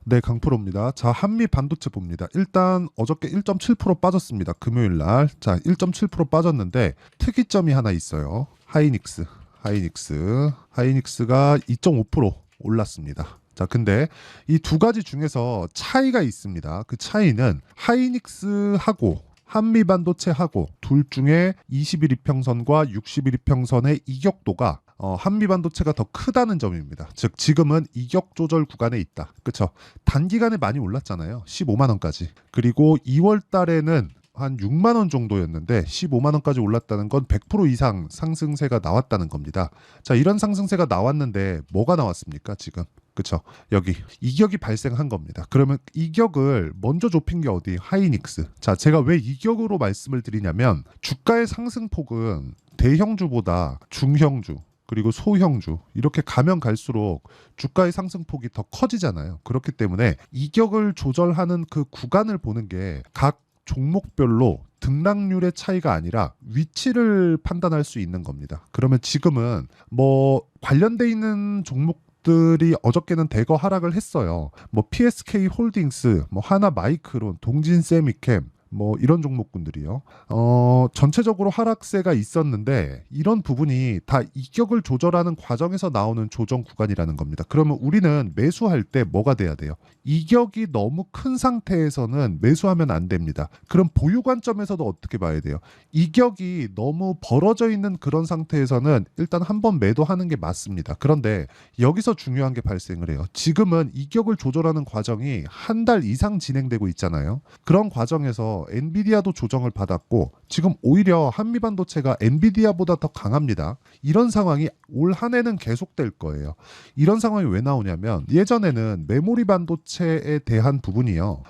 네, 강프로입니다. 자, 한미 반도체 봅니다. 일단 어저께 1.7% 빠졌습니다. 금요일 날. 자, 1.7% 빠졌는데 특이점이 하나 있어요. 하이닉스가 2.5% 올랐습니다. 자, 근데 이 두 가지 중에서 차이가 있습니다. 그 차이는 하이닉스하고 한미 반도체하고 둘 중에 21 이평선과 61 이평선의 이격도가 한미 반도체가 더 크다는 점입니다. 즉 지금은 이격 조절 구간에 있다. 그렇죠? 단기간에 많이 올랐잖아요. 15만 원까지. 그리고 2월 달에는 한 6만 원 정도였는데 15만 원까지 올랐다는 건 100% 이상 상승세가 나왔다는 겁니다. 자, 이런 상승세가 나왔는데 뭐가 나왔습니까, 지금? 그쵸? 여기 이격이 발생한 겁니다. 그러면 이격을 먼저 좁힌 게 어디? 하이닉스. 자, 제가 왜 이격으로 말씀을 드리냐면 주가의 상승폭은 대형주보다 중형주 그리고 소형주 이렇게 가면 갈수록 주가의 상승폭이 더 커지잖아요. 그렇기 때문에 이격을 조절하는 그 구간을 보는 게 각 종목별로 등락률의 차이가 아니라 위치를 판단할 수 있는 겁니다. 그러면 지금은 뭐 관련돼 있는 종목들이 어저께는 대거 하락을 했어요. 뭐 PSK 홀딩스, 뭐 하나 마이크론, 동진 세미캠 뭐 이런 종목군들이요. 전체적으로 하락세가 있었는데 이런 부분이 다 이격을 조절하는 과정에서 나오는 조정 구간이라는 겁니다. 그러면 우리는 매수할 때 뭐가 돼야 돼요? 이격이 너무 큰 상태에서는 매수하면 안 됩니다. 그럼 보유 관점에서도 어떻게 봐야 돼요? 이격이 너무 벌어져 있는 그런 상태에서는 일단 한번 매도하는 게 맞습니다. 그런데 여기서 중요한 게 발생을 해요. 지금은 이격을 조절하는 과정이 한 달 이상 진행되고 있잖아요. 그런 과정에서 엔비디아도 조정을 받았고 지금 오히려 한미반도체가 엔비디아보다 더 강합니다. 이런 상황이 올 한 해는 계속될 거예요. 이런 상황이 왜 나오냐면 예전에는 메모리 반도체에 대한 부분이요.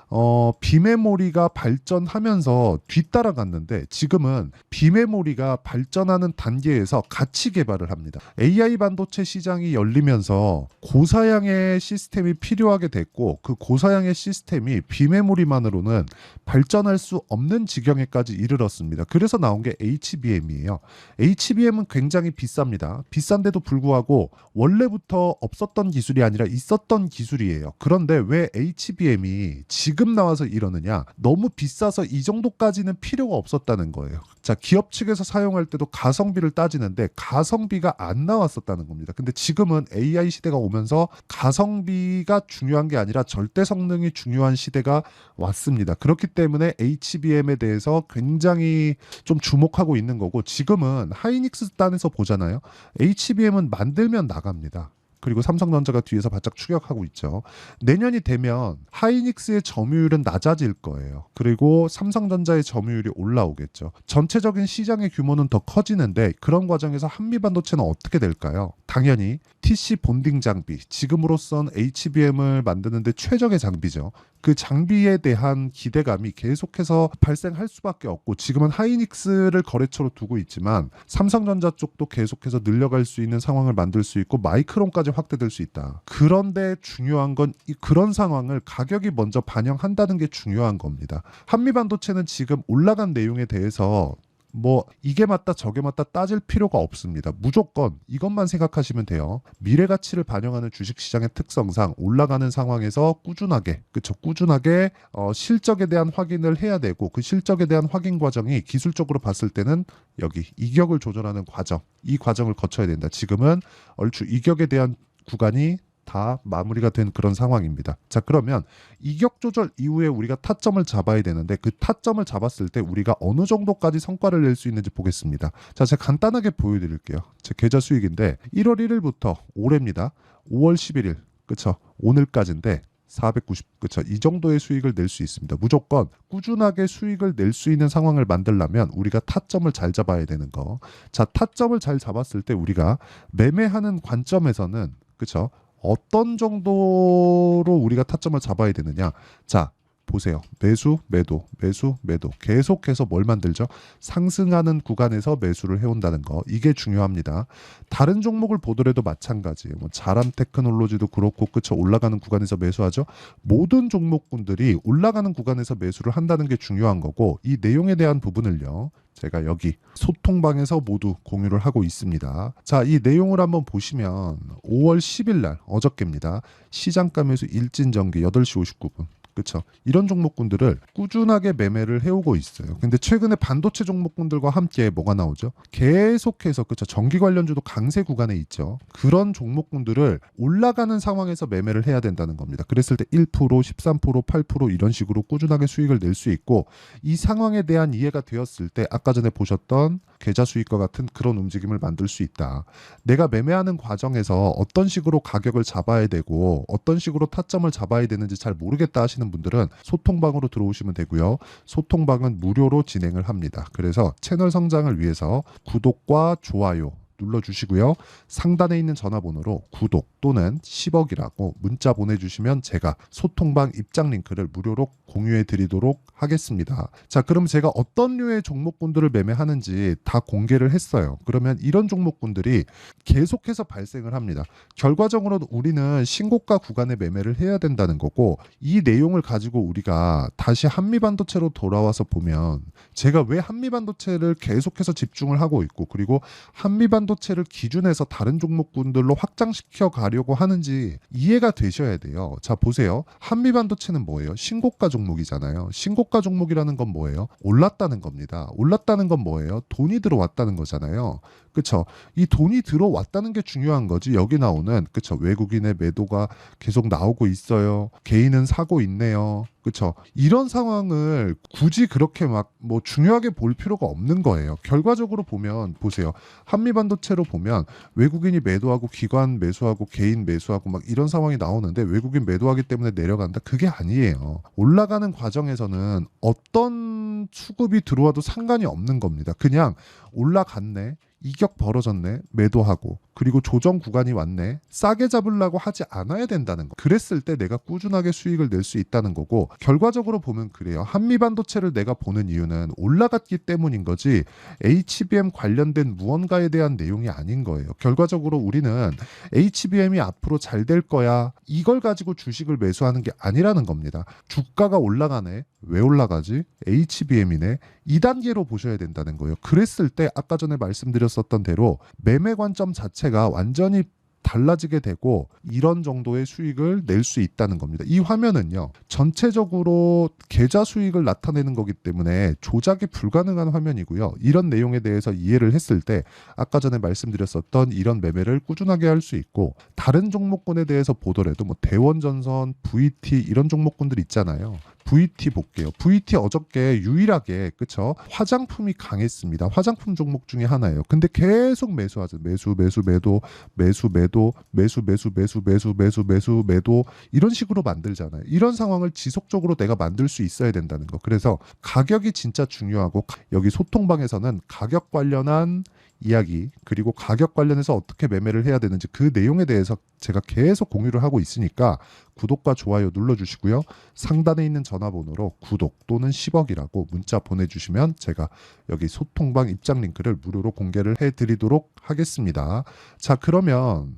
비메모리가 발전하면서 뒤따라갔는데 지금은 비메모리가 발전하는 단계에서 같이 개발을 합니다. AI 반도체 시장이 열리면서 고사양의 시스템이 필요하게 됐고 그 고사양의 시스템이 비메모리만으로는 발전할 수 없는 지경에까지 이르렀습니다. 그래서 나온 게 HBM이에요. HBM은 굉장히 비쌉니다. 비싼데도 불구하고 원래부터 없었던 기술이 아니라 있었던 기술이에요. 그런데 왜 HBM이 지금 나와서 이러느냐? 너무 비싸서 이 정도까지는 필요가 없었다는 거예요. 자, 기업 측에서 사용할 때도 가성비를 따지는데 가성비가 안 나왔었다는 겁니다. 근데 지금은 AI 시대가 오면서 가성비가 중요한 게 아니라 절대 성능이 중요한 시대가 왔습니다. 그렇기 때문에 HBM에 대해서 굉장히 좀 주목하고 있는 거고 지금은 하이닉스 단에서 보잖아요. HBM은 만들면 나갑니다. 그리고 삼성전자가 뒤에서 바짝 추격하고 있죠. 내년이 되면 하이닉스의 점유율은 낮아질 거예요. 그리고 삼성전자의 점유율이 올라오겠죠. 전체적인 시장의 규모는 더 커지는데 그런 과정에서 한미반도체는 어떻게 될까요? 당연히 TC 본딩 장비, 지금으로선 HBM을 만드는데 최적의 장비죠. 그 장비에 대한 기대감이 계속해서 발생할 수밖에 없고 지금은 하이닉스를 거래처로 두고 있지만 삼성전자 쪽도 계속해서 늘려갈 수 있는 상황을 만들 수 있고 마이크론까지 확대될 수 있다. 그런데 중요한 건 그런 상황을 가격이 먼저 반영한다는 게 중요한 겁니다. 한미반도체는 지금 올라간 내용에 대해서 뭐 이게 맞다 저게 맞다 따질 필요가 없습니다. 무조건 이것만 생각하시면 돼요. 미래 가치를 반영하는 주식시장의 특성상 올라가는 상황에서 꾸준하게 꾸준하게 실적에 대한 확인을 해야 되고 그 실적에 대한 확인 과정이 기술적으로 봤을 때는 여기 이격을 조절하는 과정 이 과정을 거쳐야 된다. 지금은 얼추 이격에 대한 구간이 다 마무리가 된 그런 상황입니다. 자, 그러면 이격 조절 이후에 우리가 타점을 잡아야 되는데 그 타점을 잡았을 때 우리가 어느 정도까지 성과를 낼 수 있는지 보겠습니다. 자, 제가 간단하게 보여드릴게요. 제 계좌 수익인데 1월 1일부터 올해입니다. 5월 11일 그쵸? 오늘까지인데 490 그쵸? 이 정도의 수익을 낼 수 있습니다. 무조건 꾸준하게 수익을 낼 수 있는 상황을 만들려면 우리가 타점을 잘 잡아야 되는 거. 자, 타점을 잘 잡았을 때 우리가 매매하는 관점에서는 그쵸? 어떤 정도로 우리가 타점을 잡아야 되느냐? 자, 보세요. 매수, 매도, 매수, 매도. 계속해서 뭘 만들죠? 상승하는 구간에서 매수를 해온다는 거. 이게 중요합니다. 다른 종목을 보더라도 마찬가지예요. 뭐 자람 테크놀로지도 그렇고, 그쵸? 올라가는 구간에서 매수하죠. 모든 종목군들이 올라가는 구간에서 매수를 한다는 게 중요한 거고, 이 내용에 대한 부분을요, 제가 여기 소통방에서 모두 공유를 하고 있습니다. 자, 이 내용을 한번 보시면 5월 10일 날 어저께입니다. 시장가 매수 일진전기 8시 59분. 그렇죠. 이런 종목군들을 꾸준하게 매매를 해오고 있어요. 근데 최근에 반도체 종목군들과 함께 뭐가 나오죠? 계속해서 그렇죠. 전기 관련주도 강세 구간에 있죠. 그런 종목군들을 올라가는 상황에서 매매를 해야 된다는 겁니다. 그랬을 때 1%, 13%, 8% 이런 식으로 꾸준하게 수익을 낼 수 있고, 이 상황에 대한 이해가 되었을 때 아까 전에 보셨던 계좌 수익과 같은 그런 움직임을 만들 수 있다. 내가 매매하는 과정에서 어떤 식으로 가격을 잡아야 되고 어떤 식으로 타점을 잡아야 되는지 잘 모르겠다 하시는 분들은 소통방으로 들어오시면 되고요. 소통방은 무료로 진행을 합니다. 그래서 채널 성장을 위해서 구독과 좋아요 눌러주시고요. 상단에 있는 전화번호로 구독 또는 10억이라고 문자 보내주시면 제가 소통방 입장 링크를 무료로 공유해 드리도록 하겠습니다. 자, 그럼 제가 어떤 류의 종목군들을 매매하는지 다 공개를 했어요. 그러면 이런 종목군들이 계속해서 발생을 합니다. 결과적으로 우리는 신고가 구간에 매매를 해야 된다는 거고, 이 내용을 가지고 우리가 다시 한미반도체로 돌아와서 보면 제가 왜 한미반도체를 계속해서 집중을 하고 있고, 그리고 한미반도체를 기준해서 다른 종목군들로 확장시켜 가려고 하는지 이해가 되셔야 돼요. 자, 보세요. 한미반도체는 뭐예요? 신고가 종목이잖아요. 신고가 종목이라는 건 뭐예요? 올랐다는 겁니다. 올랐다는 건 뭐예요? 돈이 들어왔다는 거잖아요. 그쵸? 이 돈이 들어왔다는 게 중요한 거지. 여기 나오는, 그쵸? 외국인의 매도가 계속 나오고 있어요. 개인은 사고 있네요. 그쵸? 이런 상황을 굳이 그렇게 막 뭐 중요하게 볼 필요가 없는 거예요. 결과적으로 보면, 보세요. 한미반도체로 보면 외국인이 매도하고 기관 매수하고 개인 매수하고 막 이런 상황이 나오는데, 외국인 매도하기 때문에 내려간다? 그게 아니에요. 올라가는 과정에서는 어떤 수급이 들어와도 상관이 없는 겁니다. 그냥 올라갔네, 이격 벌어졌네, 매도하고, 그리고 조정 구간이 왔네, 싸게 잡으려고 하지 않아야 된다는 거. 그랬을 때 내가 꾸준하게 수익을 낼 수 있다는 거고, 결과적으로 보면 그래요. 한미반도체를 내가 보는 이유는 올라갔기 때문인 거지 HBM 관련된 무언가에 대한 내용이 아닌 거예요. 결과적으로 우리는 HBM이 앞으로 잘 될 거야, 이걸 가지고 주식을 매수하는 게 아니라는 겁니다. 주가가 올라가네, 왜 올라가지? HBM이네. 2단계로 보셔야 된다는 거예요. 그랬을 때 아까 전에 말씀드렸었던 대로 매매 관점 자체가 완전히 달라지게 되고 이런 정도의 수익을 낼 수 있다는 겁니다. 이 화면은요, 전체적으로 계좌 수익을 나타내는 거기 때문에 조작이 불가능한 화면이고요. 이런 내용에 대해서 이해를 했을 때 아까 전에 말씀드렸었던 이런 매매를 꾸준하게 할 수 있고, 다른 종목군에 대해서 보더라도 뭐 대원전선, VT 이런 종목군들 있잖아요. VT 볼게요. VT 어저께 유일하게, 그쵸? 화장품이 강했습니다. 화장품 종목 중에 하나예요. 근데 계속 매수하죠. 매수, 매수, 매도, 매수, 매도, 매수, 매수, 매수, 매수, 매수, 매수, 매도, 이런 식으로 만들잖아요. 이런 상황을 지속적으로 내가 만들 수 있어야 된다는 거. 그래서 가격이 진짜 중요하고, 여기 소통방에서는 가격 관련한 이야기, 그리고 가격 관련해서 어떻게 매매를 해야 되는지 그 내용에 대해서 제가 계속 공유를 하고 있으니까 구독과 좋아요 눌러주시고요. 상단에 있는 전화번호로 구독 또는 10억이라고 문자 보내주시면 제가 여기 소통방 입장 링크를 무료로 공개를 해드리도록 하겠습니다. 자, 그러면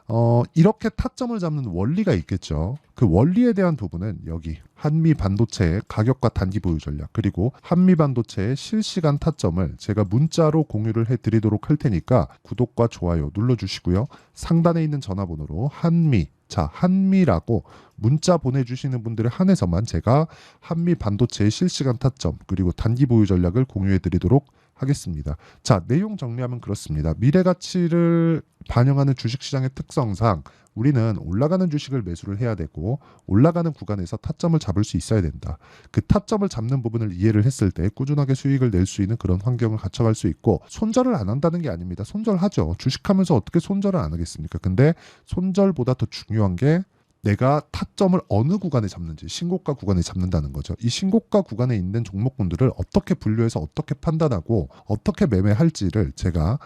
이렇게 타점을 잡는 원리가 있겠죠. 그 원리에 대한 부분은 여기 한미 반도체의 가격과 단기 보유 전략, 그리고 한미 반도체의 실시간 타점을 제가 문자로 공유를 해드리도록 할 테니까 구독과 좋아요 눌러주시고요. 상단에 있는 전화번호로 한미, 자, 한미라고 문자 보내주시는 분들에 한해서만 제가 한미 반도체의 실시간 타점 그리고 단기 보유 전략을 공유해드리도록 하겠습니다. 자, 내용 정리하면 그렇습니다. 미래 가치를 반영하는 주식시장의 특성상 우리는 올라가는 주식을 매수를 해야 되고, 올라가는 구간에서 타점을 잡을 수 있어야 된다. 그 타점을 잡는 부분을 이해를 했을 때 꾸준하게 수익을 낼 수 있는 그런 환경을 갖춰갈 수 있고, 손절을 안 한다는 게 아닙니다. 손절하죠. 주식하면서 어떻게 손절을 안 하겠습니까? 근데 손절보다 더 중요한 게 내가 타점을 어느 구간에 잡는지, 신고가 구간에 잡는다는 거죠. 이 신고가 구간에 있는 종목군들을 어떻게 분류해서 어떻게 판단하고 어떻게 매매할지를 제가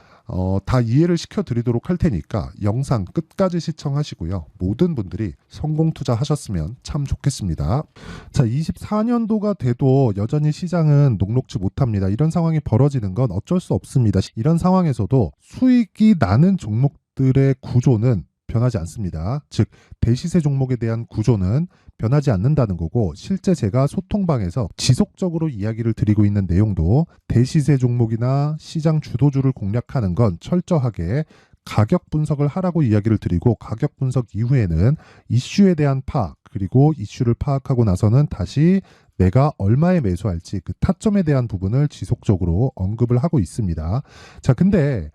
다 이해를 시켜드리도록 할 테니까 영상 끝까지 시청하시고요. 모든 분들이 성공 투자하셨으면 참 좋겠습니다. 자, 24년도가 돼도 여전히 시장은 녹록지 못합니다. 이런 상황이 벌어지는 건 어쩔 수 없습니다. 이런 상황에서도 수익이 나는 종목들의 구조는 변하지 않습니다. 즉 대시세 종목에 대한 구조는 변하지 않는다는 거고, 실제 제가 소통방에서 지속적으로 이야기를 드리고 있는 내용도 대시세 종목이나 시장 주도주를 공략하는 건 철저하게 가격 분석을 하라고 이야기를 드리고, 가격 분석 이후에는 이슈에 대한 파악, 그리고 이슈를 파악하고 나서는 다시 내가 얼마에 매수할지 그 타점에 대한 부분을 지속적으로 언급을 하고 있습니다. 자, 근데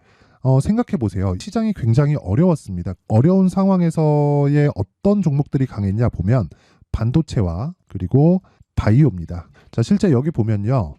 생각해 보세요. 시장이 굉장히 어려웠습니다. 어려운 상황에서의 어떤 종목들이 강했냐 보면 반도체와 그리고 바이오입니다. 자, 실제 여기 보면요.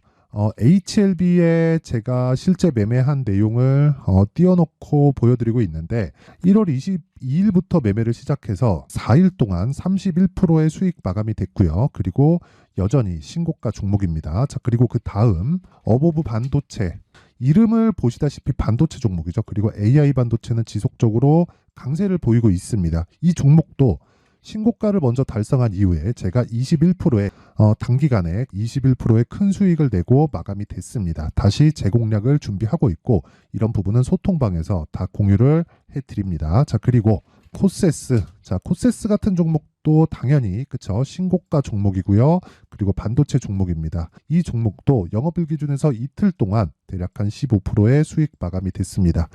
HLB에 제가 실제 매매한 내용을 띄워놓고 보여드리고 있는데, 1월 22일부터 매매를 시작해서 4일 동안 31%의 수익 마감이 됐고요. 그리고 여전히 신고가 종목입니다. 자, 그리고 그 다음 어보브 반도체, 이름을 보시다시피 반도체 종목이죠. 그리고 AI 반도체는 지속적으로 강세를 보이고 있습니다. 이 종목도 신고가를 먼저 달성한 이후에 제가 21%의 단기간에 21%의 큰 수익을 내고 마감이 됐습니다. 다시 재공략을 준비하고 있고, 이런 부분은 소통방에서 다 공유를 해드립니다. 자, 그리고 코세스. 자, 코세스 같은 종목도 당연히 그쵸, 신고가 종목이고요. 그리고 반도체 종목입니다. 이 종목도 영업일 기준에서 이틀 동안 대략 한 15%의 수익 마감이 됐습니다.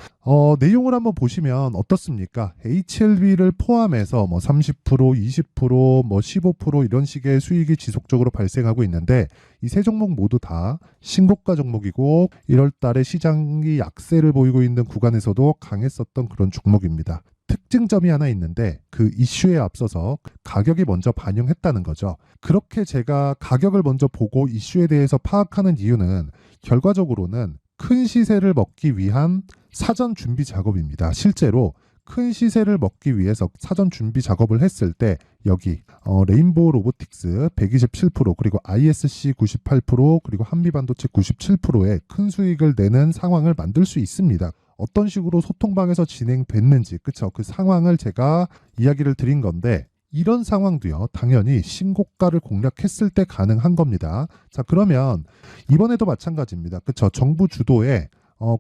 내용을 한번 보시면 어떻습니까? HLB를 포함해서 뭐 30%, 20%, 뭐 15% 이런 식의 수익이 지속적으로 발생하고 있는데, 이 세 종목 모두 다 신고가 종목이고 1월 달에 시장이 약세를 보이고 있는 구간에서도 강했었던 그런 종목입니다. 특징점이 하나 있는데, 그 이슈에 앞서서 가격이 먼저 반영했다는 거죠. 그렇게 제가 가격을 먼저 보고 이슈에 대해서 파악하는 이유는 결과적으로는 큰 시세를 먹기 위한 사전 준비 작업입니다. 실제로 큰 시세를 먹기 위해서 사전 준비 작업을 했을 때 여기 레인보우 로보틱스 127%, 그리고 ISC 98%, 그리고 한미반도체 97%의 큰 수익을 내는 상황을 만들 수 있습니다. 어떤 식으로 소통방에서 진행됐는지, 그쵸? 그 상황을 제가 이야기를 드린 건데, 이런 상황도요, 당연히 신고가를 공략했을 때 가능한 겁니다. 자, 그러면 이번에도 마찬가지입니다. 그쵸? 정부 주도의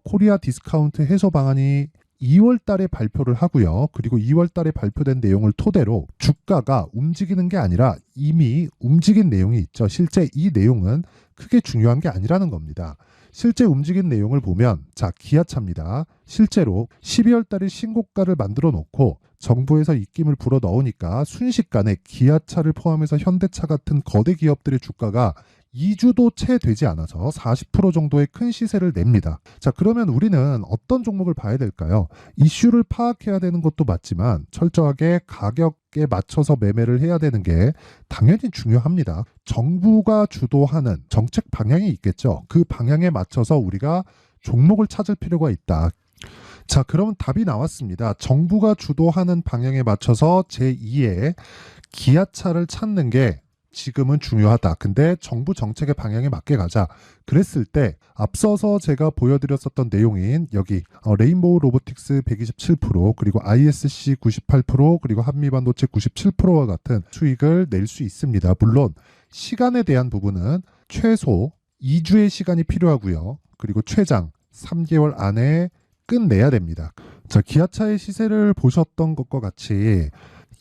코리아 디스카운트 해소 방안이 2월 달에 발표를 하고요. 그리고 2월 달에 발표된 내용을 토대로 주가가 움직이는 게 아니라 이미 움직인 내용이 있죠. 실제 이 내용은 크게 중요한 게 아니라는 겁니다. 실제 움직인 내용을 보면, 자, 기아차입니다. 실제로 12월 달에 신고가를 만들어 놓고 정부에서 입김을 불어 넣으니까 순식간에 기아차를 포함해서 현대차 같은 거대 기업들의 주가가 2주도 채 되지 않아서 40% 정도의 큰 시세를 냅니다. 자, 그러면 우리는 어떤 종목을 봐야 될까요? 이슈를 파악해야 되는 것도 맞지만 철저하게 가격에 맞춰서 매매를 해야 되는 게 당연히 중요합니다. 정부가 주도하는 정책 방향이 있겠죠. 그 방향에 맞춰서 우리가 종목을 찾을 필요가 있다. 자, 그러면 답이 나왔습니다. 정부가 주도하는 방향에 맞춰서 제2의 기아차를 찾는 게 지금은 중요하다. 근데 정부 정책의 방향에 맞게 가자. 그랬을 때 앞서서 제가 보여드렸었던 내용인 여기 레인보우 로보틱스 127%, 그리고 ISC 98%, 그리고 한미반도체 97%와 같은 수익을 낼 수 있습니다. 물론 시간에 대한 부분은 최소 2주의 시간이 필요하고요. 그리고 최장 3개월 안에 끝내야 됩니다. 자, 기아차의 시세를 보셨던 것과 같이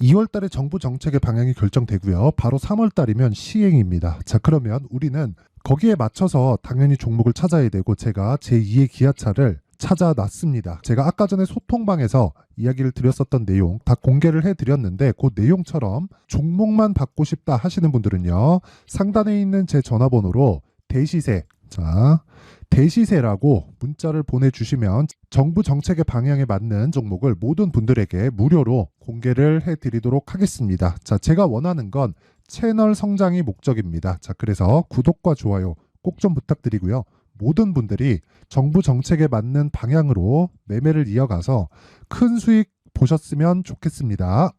2월 달에 정부 정책의 방향이 결정되고요. 바로 3월 달이면 시행입니다. 자, 그러면 우리는 거기에 맞춰서 당연히 종목을 찾아야 되고, 제가 제2의 기아차를 찾아놨습니다. 제가 아까 전에 소통방에서 이야기를 드렸었던 내용 다 공개를 해드렸는데, 그 내용처럼 종목만 받고 싶다 하시는 분들은요, 상단에 있는 제 전화번호로 대시세, 자, 대시세라고 문자를 보내주시면 정부 정책의 방향에 맞는 종목을 모든 분들에게 무료로 공개를 해드리도록 하겠습니다. 자, 제가 원하는 건 채널 성장이 목적입니다. 자, 그래서 구독과 좋아요 꼭 좀 부탁드리고요. 모든 분들이 정부 정책에 맞는 방향으로 매매를 이어가서 큰 수익 보셨으면 좋겠습니다.